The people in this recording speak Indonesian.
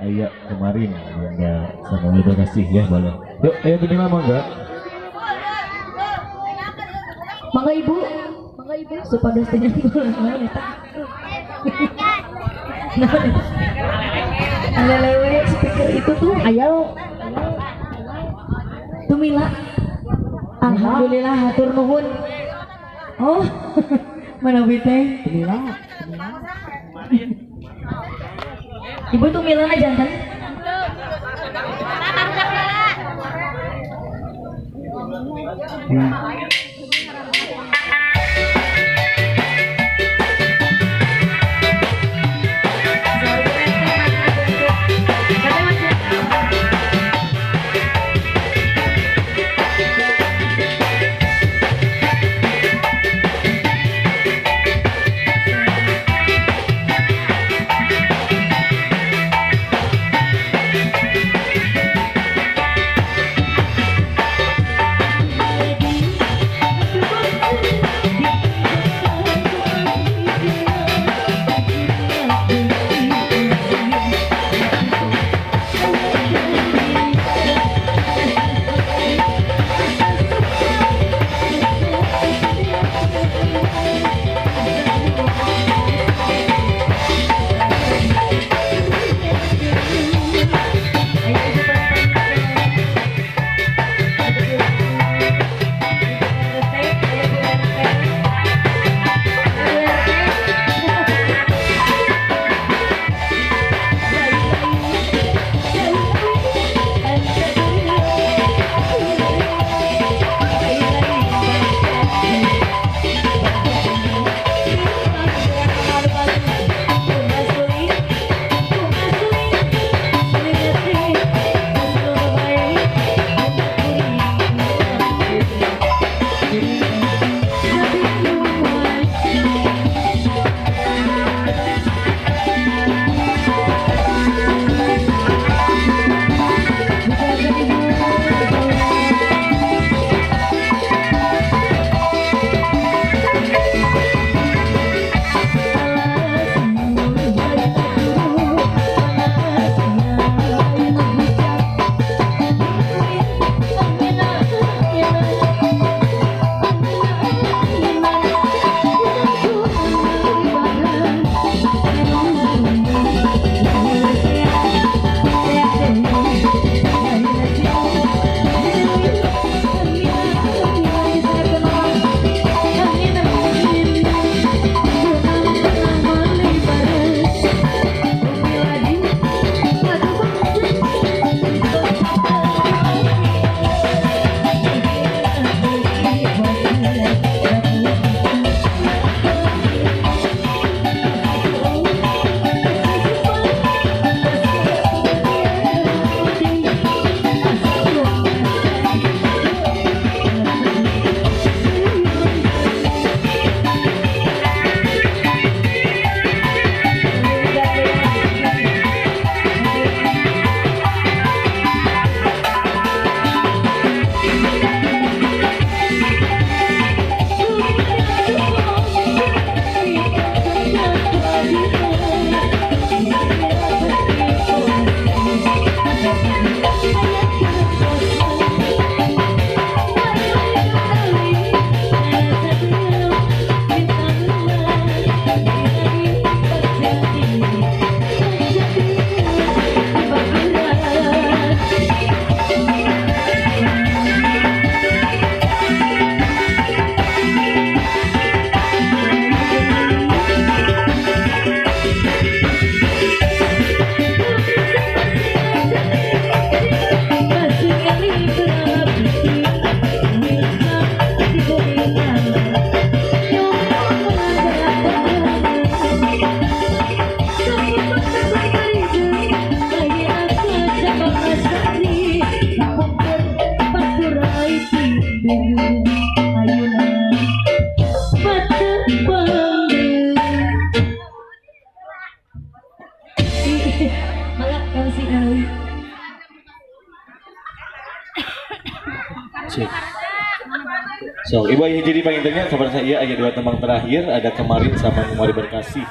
Ayah kemarin Bunda sama udah kasih ya boleh. Yuk, ayo gini mah enggak? Mangga ibu, supados teh bola eta. Ada lewat speaker itu tuh, ayo. Tuh Mila. Alhamdulillah hatur nuhun. Oh, mana teh? Mila. Ibu tuh Mila na jantan. ai timbul ayeuna pateu panggil. Mangga si Awi. Cik. So, ibu yang jadi pengen tanya sabar saya ayat dua tembang terakhir ada kemarin sama Memori Berkasih.